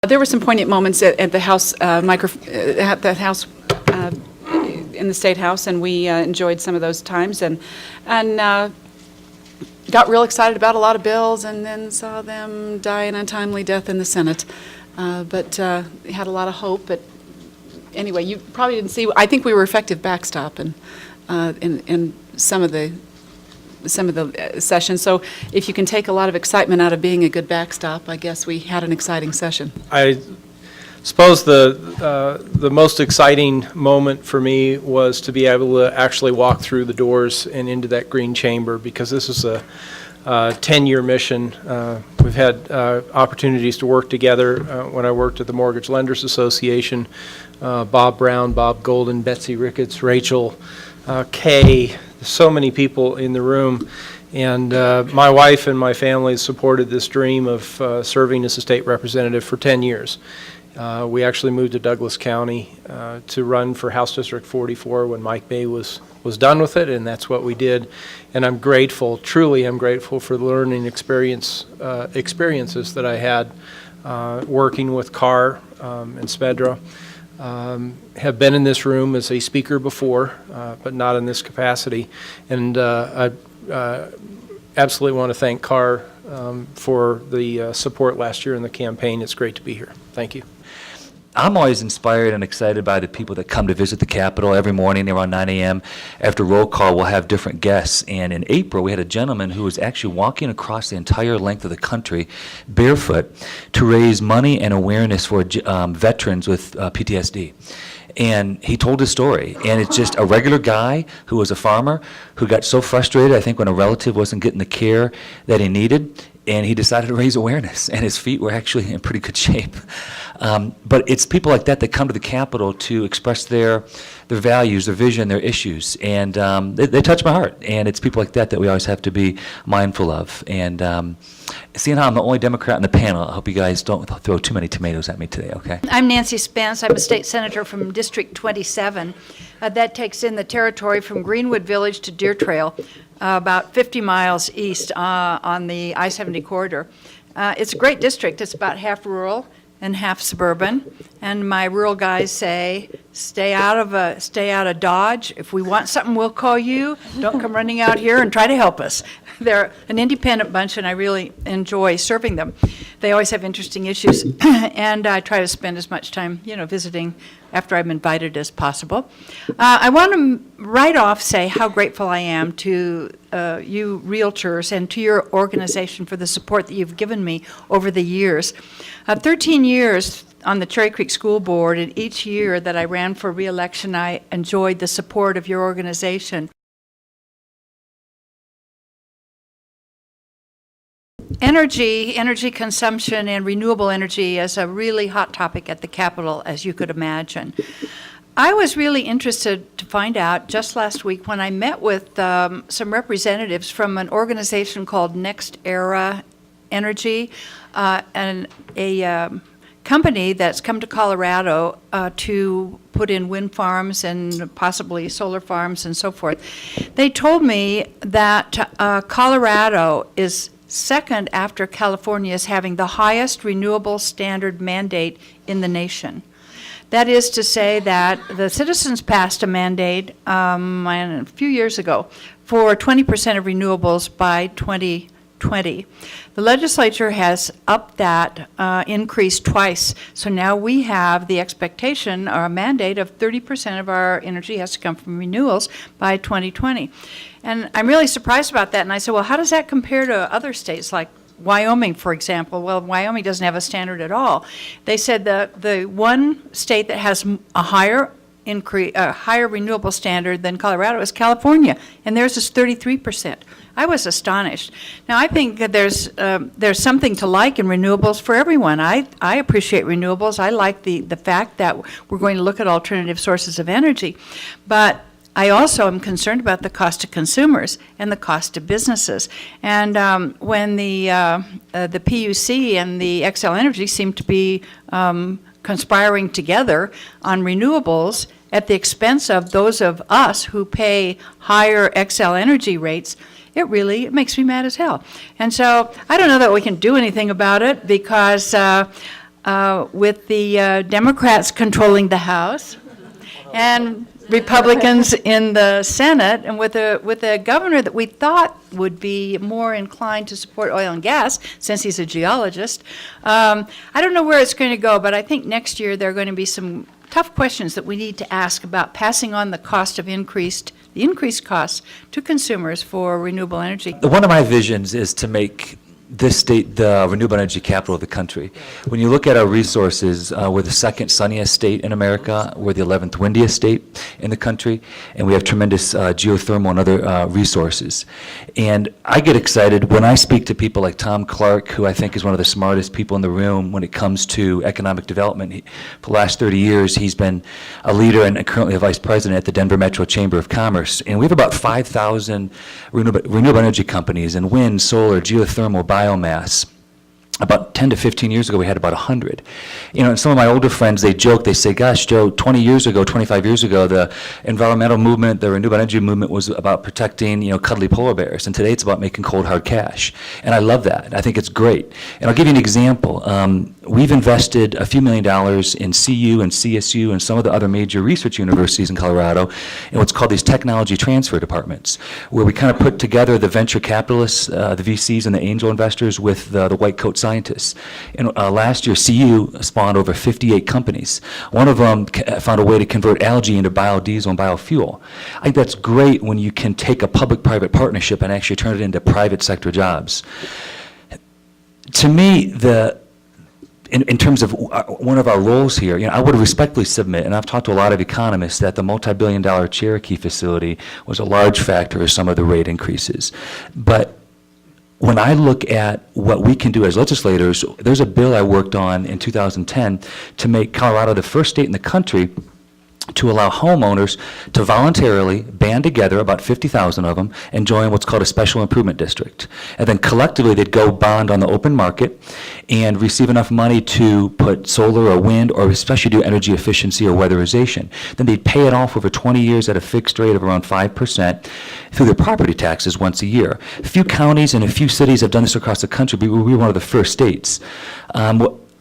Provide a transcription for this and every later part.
There were some poignant moments at the House at the House in the State House, and we enjoyed some of those times, and got real excited about a lot of bills, and then saw them die an untimely death in the Senate. But had a lot of hope. But anyway, you probably didn't see. I think we were effective backstop in some of the sessions. So if you can take a lot of excitement out of being a good backstop, I guess we had an exciting session. I suppose the most exciting moment for me was to be able to actually walk through the doors and into that green chamber, because this is a 10-year mission. We've had opportunities to work together when I worked at the Mortgage Lenders Association. Bob Brown, Bob Golden, Betsy Ricketts, Rachel, Kay, so many people in the room. And my wife and my family supported this dream of serving as a state representative for 10 years. We actually moved to Douglas County to run for House District 44 when Mike Bay was done with it, and that's what we did. And I'm grateful, truly I'm grateful for the learning experiences that I had working with Carr and Smedra. Have been in this room as a speaker before, but not in this capacity. And I absolutely want to thank Carr for the support last year in the campaign. It's great to be here. Thank you. I'm always inspired and excited by the people that come to visit the Capitol every morning around 9 a.m. After roll call, we'll have different guests. And in April, we had a gentleman who was actually walking across the entire length of the country barefoot to raise money and awareness for veterans with PTSD. And he told his story, and it's just a regular guy who was a farmer who got so frustrated, I think, when a relative wasn't getting the care that he needed, and he decided to raise awareness, and his feet were actually in pretty good shape. But it's people like that that come to the Capitol to express their values, their vision, their issues, and they touch my heart. And it's people like that that we always have to be mindful of. And seeing how I'm the only Democrat on the panel, I hope you guys don't throw too many tomatoes at me today, okay? I'm Nancy Spence. I'm a state senator from District 27. That takes in the territory from Greenwood Village to Deer Trail, about 50 miles east on the I-70 corridor. It's a great district. It's about half rural and half suburban. And my rural guys say, stay out of Dodge. If we want something, we'll call you. Don't come running out here and try to help us. They're an independent bunch, and I really enjoy serving them. They always have interesting issues, and I try to spend as much time, visiting after I'm invited as possible. I want to right off say how grateful I am to you realtors and to your organization for the support that you've given me over the years. 13 years on the Cherry Creek School Board, and each year that I ran for re-election, I enjoyed the support of your organization. Energy consumption and renewable energy is a really hot topic at the Capitol, as you could imagine. I was really interested to find out just last week when I met with some representatives from an organization called Next Era Energy, and a company that's come to Colorado to put in wind farms and possibly solar farms and so forth. They told me that Colorado is second after California as having the highest renewable standard mandate in the nation. That is to say that the citizens passed a mandate a few years ago for 20% of renewables by 2020. The legislature has upped that increase twice. So now we have the expectation or a mandate of 30% of our energy has to come from renewals by 2020. And I'm really surprised about that. And I said, well, how does that compare to other states like Wyoming, for example? Well, Wyoming doesn't have a standard at all. They said the one state that has a higher renewable standard than Colorado is California, and theirs is 33%. I was astonished. Now, I think that there's something to like in renewables for everyone. I appreciate renewables. I like the fact that we're going to look at alternative sources of energy. But I also am concerned about the cost to consumers and the cost to businesses. And when the PUC and the Xcel Energy seem to be conspiring together on renewables at the expense of those of us who pay higher Xcel Energy rates, it makes me mad as hell. And so I don't know that we can do anything about it because with the Democrats controlling the House and Republicans in the Senate, and with a governor that we thought would be more inclined to support oil and gas, since he's a geologist. I don't know where it's going to go, but I think next year there are going to be some tough questions that we need to ask about passing on the cost of the increased costs to consumers for renewable energy. One of my visions is to make this state the renewable energy capital of the country. When you look at our resources, we're the second sunniest state in America, we're the 11th windiest state in the country, and we have tremendous geothermal and other resources. And I get excited when I speak to people like Tom Clark, who I think is one of the smartest people in the room when it comes to economic development. For the last 30 years, he's been a leader and currently a vice president at the Denver Metro Chamber of Commerce. And we have about 5,000 renewable energy companies in wind, solar, geothermal, biomass. About 10 to 15 years ago, we had about 100. And some of my older friends, they joke, they say, gosh, Joe, 20 years ago, 25 years ago, the environmental movement, the renewable energy movement was about protecting, cuddly polar bears. And today it's about making cold, hard cash. And I love that. I think it's great. And I'll give you an example. We've invested a few $1 million in CU and CSU and some of the other major research universities in Colorado in what's called these technology transfer departments, where we kind of put together the venture capitalists, the VCs and the angel investors with the white coat scientists. And last year, CU spawned over 58 companies. One of them found a way to convert algae into biodiesel and biofuel. I think that's great when you can take a public-private partnership and actually turn it into private sector jobs. To me, in terms of one of our roles here, I would respectfully submit, and I've talked to a lot of economists, that the multi-billion-dollar Cherokee facility was a large factor of some of the rate increases. But when I look at what we can do as legislators, there's a bill I worked on in 2010 to make Colorado the first state in the country to allow homeowners to voluntarily band together, about 50,000 of them, and join what's called a special improvement district. And then collectively, they'd go bond on the open market and receive enough money to put solar or wind, or especially do energy efficiency or weatherization. Then they'd pay it off over 20 years at a fixed rate of around 5% through their property taxes once a year. A few counties and a few cities have done this across the country, but we were one of the first states.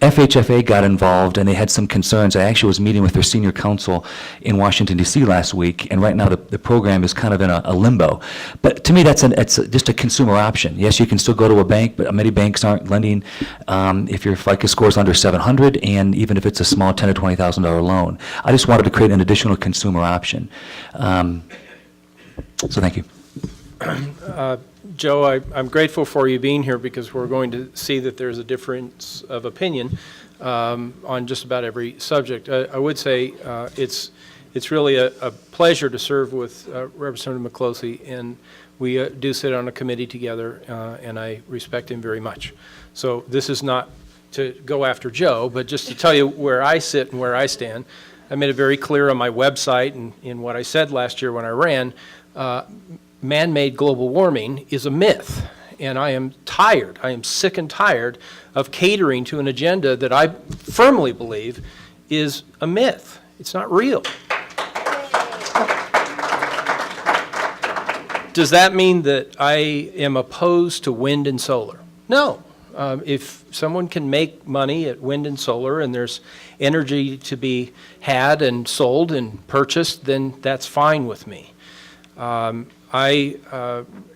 FHFA got involved, and they had some concerns. I actually was meeting with their senior counsel in Washington, D.C. last week, and right now the program is kind of in a limbo. But to me, it's just a consumer option. Yes, you can still go to a bank, but many banks aren't lending if your FICO score is under 700, and even if it's a small $10,000 to $20,000 loan. I just wanted to create an additional consumer option. So thank you. Joe, I'm grateful for you being here, because we're going to see that there's a difference of opinion on just about every subject. I would say it's really a pleasure to serve with Representative McCloskey, and we do sit on a committee together, and I respect him very much. So this is not to go after Joe, but just to tell you where I sit and where I stand. I made it very clear on my website and in what I said last year when I ran. Man-made global warming is a myth, and I am sick and tired of catering to an agenda that I firmly believe is a myth. It's not real. Does that mean that I am opposed to wind and solar? No. If someone can make money at wind and solar, and there's energy to be had and sold and purchased, then that's fine with me. I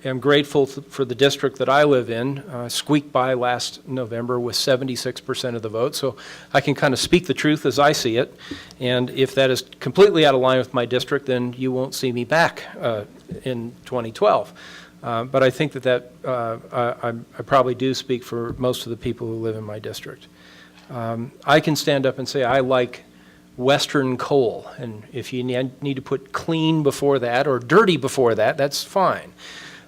am grateful for the district that I live in. Squeaked by last November with 76% of the vote, so I can kind of speak the truth as I see it. And if that is completely out of line with my district, then you won't see me back in 2012. But I think that I probably do speak for most of the people who live in my district. I can stand up and say I like Western coal, and if you need to put clean before that or dirty before that, that's fine.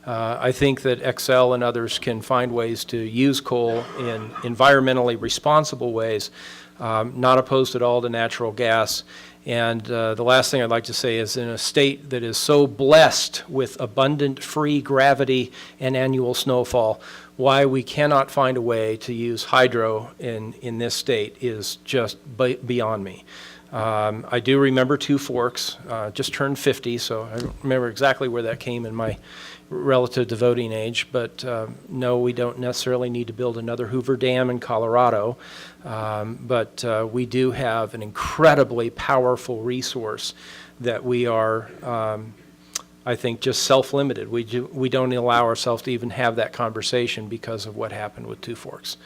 I think that Xcel and others can find ways to use coal in environmentally responsible ways, not opposed at all to natural gas. And the last thing I'd like to say is, in a state that is so blessed with abundant free gravity and annual snowfall, why we cannot find a way to use hydro in this state is just beyond me. I do remember Two Forks, just turned 50, so I don't remember exactly where that came in my relative to voting age, but no, we don't necessarily need to build another Hoover Dam in Colorado, but we do have an incredibly powerful resource that we are, I think, just self-limited. We don't allow ourselves to even have that conversation because of what happened with Two Forks.